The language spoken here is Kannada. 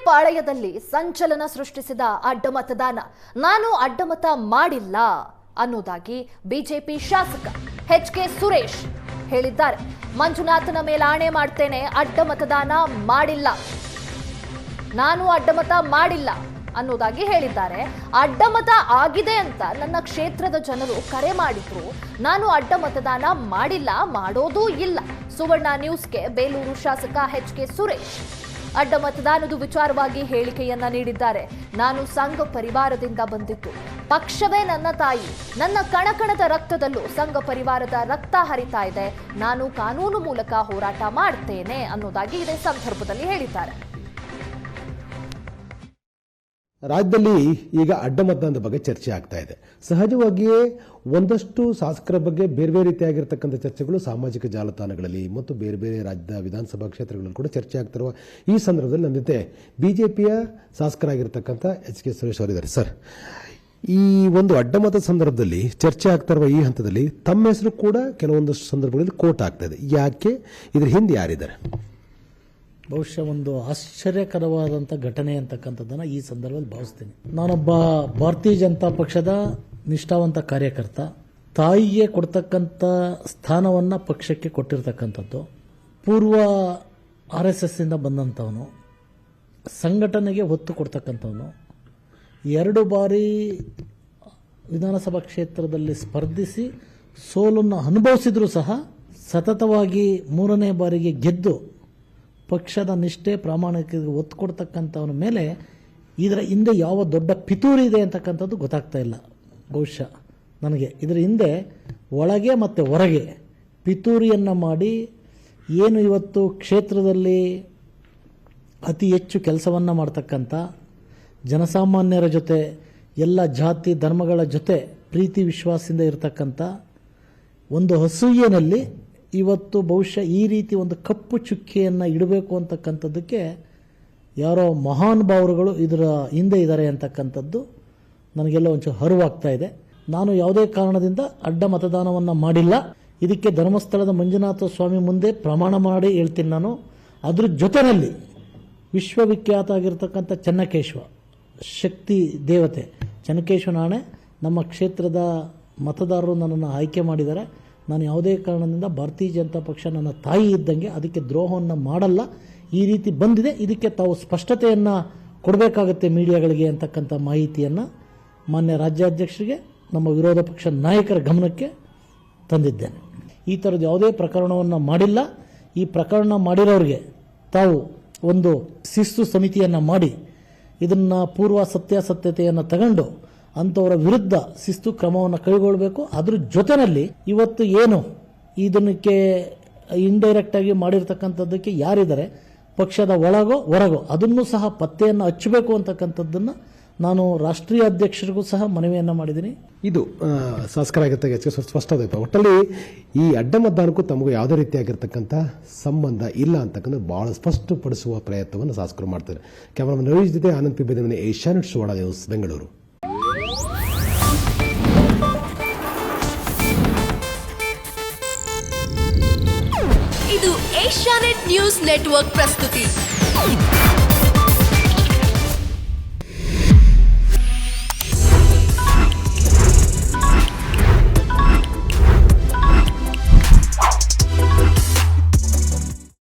ಪಾಳಯದಲ್ಲಿ ಸಂಚಲನ ಸೃಷ್ಟಿಸಿದ ಅಡ್ಡ ಮತದಾನ. ನಾನು ಅಡ್ಡಮತ ಮಾಡಿಲ್ಲ ಅನ್ನೋದಾಗಿ ಬಿಜೆಪಿ ಶಾಸಕ ಎಚ್.ಕೆ. ಸುರೇಶ್ ಹೇಳಿದ್ದಾರೆ. ಮಂಜುನಾಥನ ಮೇಲೆ ಆಣೆ ಮಾಡ್ತೇನೆ, ಅಡ್ಡ ಮತದಾನ ಮಾಡಿಲ್ಲ, ನಾನು ಅಡ್ಡಮತ ಮಾಡಿಲ್ಲ ಅನ್ನೋದಾಗಿ ಹೇಳಿದ್ದಾರೆ. ಅಡ್ಡಮತ ಆಗಿದೆ ಅಂತ ನನ್ನ ಕ್ಷೇತ್ರದ ಜನರು ಕರೆ ಮಾಡಿದ್ರು, ನಾನು ಅಡ್ಡ ಮತದಾನ ಮಾಡಿಲ್ಲ, ಮಾಡೋದೂ ಇಲ್ಲ. ಸುವರ್ಣ ನ್ಯೂಸ್ಗೆ ಬೇಲೂರು ಶಾಸಕ ಎಚ್.ಕೆ. ಸುರೇಶ್ ಅಡ್ಡ ಮತದಾನದ ವಿಚಾರವಾಗಿ ಹೇಳಿಕೆಯನ್ನ ನೀಡಿದ್ದಾರೆ. ನಾನು ಸಂಘ ಪರಿವಾರದಿಂದ ಬಂದಿದ್ದು, ಪಕ್ಷವೇ ನನ್ನ ತಾಯಿ, ನನ್ನ ಕಣಕಣದ ರಕ್ತದಲ್ಲೂ ಸಂಘ ಪರಿವಾರದ ರಕ್ತ ಹರಿತಾ ಇದೆ, ನಾನು ಕಾನೂನು ಮೂಲಕ ಹೋರಾಟ ಮಾಡ್ತೇನೆ ಅನ್ನೋದಾಗಿ ಇದೇ ಸಂದರ್ಭದಲ್ಲಿ ಹೇಳಿದ್ದಾರೆ. ರಾಜ್ಯದಲ್ಲಿ ಈಗ ಅಡ್ಡ ಮತದಾನದ ಬಗ್ಗೆ ಚರ್ಚೆ ಆಗ್ತಾ ಇದೆ. ಸಹಜವಾಗಿಯೇ ಒಂದಷ್ಟು ಶಾಸಕರ ಬಗ್ಗೆ ಬೇರೆ ಬೇರೆ ರೀತಿಯಾಗಿರ್ತಕ್ಕಂಥ ಚರ್ಚೆಗಳು ಸಾಮಾಜಿಕ ಜಾಲತಾಣಗಳಲ್ಲಿ ಮತ್ತು ಬೇರೆ ಬೇರೆ ರಾಜ್ಯದ ವಿಧಾನಸಭಾ ಕ್ಷೇತ್ರಗಳಲ್ಲಿ ಕೂಡ ಚರ್ಚೆ ಆಗ್ತಿರುವ ಈ ಸಂದರ್ಭದಲ್ಲಿ ನನ್ನ ಜೊತೆ ಬಿಜೆಪಿಯ ಶಾಸಕರಾಗಿರ್ತಕ್ಕಂಥ ಎಚ್.ಕೆ. ಸುರೇಶ್ ಅವರಿದ್ದಾರೆ. ಸರ್, ಈ ಒಂದು ಅಡ್ಡಮತ ಸಂದರ್ಭದಲ್ಲಿ ಚರ್ಚೆ ಆಗ್ತಾ ಇರುವ ಈ ಹಂತದಲ್ಲಿ ತಮ್ಮ ಹೆಸರು ಕೂಡ ಕೆಲವೊಂದಷ್ಟು ಸಂದರ್ಭಗಳಲ್ಲಿ ಕೋಟ್ ಆಗ್ತಾ ಇದೆ. ಯಾಕೆ? ಇದ್ರ ಹಿಂದೆ ಯಾರಿದ್ದಾರೆ? ಬಹುಶಃ ಒಂದು ಆಶ್ಚರ್ಯಕರವಾದಂಥ ಘಟನೆ ಅಂತಕ್ಕಂಥದ್ದನ್ನು ಈ ಸಂದರ್ಭದಲ್ಲಿ ಭಾವಿಸ್ತೀನಿ. ನಾನೊಬ್ಬ ಭಾರತೀಯ ಜನತಾ ಪಕ್ಷದ ನಿಷ್ಠಾವಂತ ಕಾರ್ಯಕರ್ತ. ತಾಯಿಗೆ ಕೊಡ್ತಕ್ಕಂಥ ಸ್ಥಾನವನ್ನು ಪಕ್ಷಕ್ಕೆ ಕೊಟ್ಟಿರ್ತಕ್ಕಂಥದ್ದು. ಪೂರ್ವ RSS ಇಂದ ಬಂದಂಥವನು, ಸಂಘಟನೆಗೆ ಒತ್ತು ಕೊಡ್ತಕ್ಕಂಥವನು. 2 ಬಾರಿ ವಿಧಾನಸಭಾ ಕ್ಷೇತ್ರದಲ್ಲಿ ಸ್ಪರ್ಧಿಸಿ ಸೋಲನ್ನು ಅನುಭವಿಸಿದ್ರೂ ಸಹ ಸತತವಾಗಿ 3ನೇ ಬಾರಿಗೆ ಗೆದ್ದು ಪಕ್ಷದ ನಿಷ್ಠೆ ಪ್ರಾಮಾಣಿಕತೆಗೆ ಒತ್ತು ಕೊಡ್ತಕ್ಕಂಥವನ ಮೇಲೆ ಇದರ ಹಿಂದೆ ಯಾವ ದೊಡ್ಡ ಪಿತೂರಿ ಇದೆ ಅಂತಕ್ಕಂಥದ್ದು ಗೊತ್ತಾಗ್ತಾ ಇಲ್ಲ. ಬಹುಶಃ ನನಗೆ ಇದರ ಹಿಂದೆ ಒಳಗೆ ಮತ್ತು ಹೊರಗೆ ಪಿತೂರಿಯನ್ನು ಮಾಡಿ ಏನು ಇವತ್ತು ಕ್ಷೇತ್ರದಲ್ಲಿ ಅತಿ ಹೆಚ್ಚು ಕೆಲಸವನ್ನು ಮಾಡ್ತಕ್ಕಂಥ, ಜನಸಾಮಾನ್ಯರ ಜೊತೆ ಎಲ್ಲ ಜಾತಿ ಧರ್ಮಗಳ ಜೊತೆ ಪ್ರೀತಿ ವಿಶ್ವಾಸದಿಂದ ಇರತಕ್ಕಂಥ ಒಂದು ಅಸೂಯೆಯಲ್ಲಿ ಇವತ್ತು ಬಹುಶಃ ಈ ರೀತಿ ಒಂದು ಕಪ್ಪು ಚುಕ್ಕಿಯನ್ನು ಇಡಬೇಕು ಅಂತಕ್ಕಂಥದ್ದಕ್ಕೆ ಯಾರೋ ಮಹಾನ್ ಭಾವರುಗಳು ಇದರ ಹಿಂದೆ ಇದ್ದಾರೆ ಅಂತಕ್ಕಂಥದ್ದು ನನಗೆಲ್ಲ ಒಂಚೂರು ಅರಿವಾಗ್ತಾ ಇದೆ. ನಾನು ಯಾವುದೇ ಕಾರಣದಿಂದ ಅಡ್ಡ ಮತದಾನವನ್ನು ಮಾಡಿಲ್ಲ. ಇದಕ್ಕೆ ಧರ್ಮಸ್ಥಳದ ಮಂಜುನಾಥ ಸ್ವಾಮಿ ಮುಂದೆ ಪ್ರಮಾಣ ಮಾಡಿ ಹೇಳ್ತೀನಿ. ನಾನು ಅದ್ರ ಜೊತೆಯಲ್ಲಿ ವಿಶ್ವವಿಖ್ಯಾತ ಆಗಿರ್ತಕ್ಕಂಥ ಚೆನ್ನಕೇಶವ ಶಕ್ತಿ ದೇವತೆ ಚೆನ್ನಕೇಶವನ ಆಣೆ, ನಮ್ಮ ಕ್ಷೇತ್ರದ ಮತದಾರರು ನನ್ನನ್ನು ಆಯ್ಕೆ ಮಾಡಿದ್ದಾರೆ. ನಾನು ಯಾವುದೇ ಕಾರಣದಿಂದ ಭಾರತೀಯ ಜನತಾ ಪಕ್ಷ ನನ್ನ ತಾಯಿ ಇದ್ದಂಗೆ, ಅದಕ್ಕೆ ದ್ರೋಹವನ್ನು ಮಾಡಲ್ಲ. ಈ ರೀತಿ ಬಂದಿದೆ, ಇದಕ್ಕೆ ತಾವು ಸ್ಪಷ್ಟತೆಯನ್ನು ಕೊಡಬೇಕಾಗತ್ತೆ ಮೀಡಿಯಾಗಳಿಗೆ ಅಂತಕ್ಕಂಥ ಮಾಹಿತಿಯನ್ನು ಮಾನ್ಯ ರಾಜ್ಯಾಧ್ಯಕ್ಷರಿಗೆ, ನಮ್ಮ ವಿರೋಧ ಪಕ್ಷ ನಾಯಕರ ಗಮನಕ್ಕೆ ತಂದಿದ್ದೇನೆ. ಈ ಥರದ ಯಾವುದೇ ಪ್ರಕರಣವನ್ನು ಮಾಡಿಲ್ಲ. ಈ ಪ್ರಕರಣ ಮಾಡಿರೋರಿಗೆ ತಾವು ಒಂದು ಶಿಸ್ತು ಸಮಿತಿಯನ್ನು ಮಾಡಿ ಇದನ್ನು ಪೂರ್ವ ಸತ್ಯಾಸತ್ಯತೆಯನ್ನು ತಗೊಂಡು ಅಂಥವರ ವಿರುದ್ಧ ಶಿಸ್ತು ಕ್ರಮವನ್ನು ಕೈಗೊಳ್ಳಬೇಕು. ಅದ್ರ ಜೊತೆಯಲ್ಲಿ ಇವತ್ತು ಏನು ಇದಕ್ಕೆ ಇಂಡೈರೆಕ್ಟ್ ಆಗಿ ಮಾಡಿರ್ತಕ್ಕಂಥದ್ದಕ್ಕೆ ಯಾರಿದ್ದಾರೆ ಪಕ್ಷದ ಒಳಗೋ ಹೊರಗೋ ಅದನ್ನು ಸಹ ಪತ್ತೆಯನ್ನು ಹಚ್ಚಬೇಕು ಅಂತಕ್ಕಂಥದ್ದನ್ನು ನಾನು ರಾಷ್ಟ್ರೀಯ ಅಧ್ಯಕ್ಷರಿಗೂ ಸಹ ಮನವಿಯನ್ನು ಮಾಡಿದ್ದೀನಿ. ಇದು ಶಾಸಕರಾಗಿರ್ತಕ್ಕ ಸ್ಪಷ್ಟತೆ. ಒಟ್ಟಲ್ಲಿ ಈ ಅಡ್ಡ ಮತದಾನಕ್ಕೂ ತಮಗೂ ಯಾವುದೇ ರೀತಿಯಾಗಿರ್ತಕ್ಕಂಥ ಸಂಬಂಧ ಇಲ್ಲ ಅಂತಕ್ಕಂಥ ಬಹಳ ಸ್ಪಷ್ಟಪಡಿಸುವ ಪ್ರಯತ್ನವನ್ನು ಶಾಸಕರು ಮಾಡ್ತಾರೆ. ಕ್ಯಾಮರಾಮನ್ ರವೀಶ್ ಜೊತೆ ಆನಂದ್ ಪಿ ಬೆದಮನೆ, ಏಷ್ಯಾನೆಟ್ ಸುವರ್ಣ ನ್ಯೂಸ್, ಬೆಂಗಳೂರು. ಇದು ಏಷ್ಯಾನೆಟ್ ನ್ಯೂಸ್ ನೆಟ್ವರ್ಕ್ ಪ್ರಸ್ತುತಿ.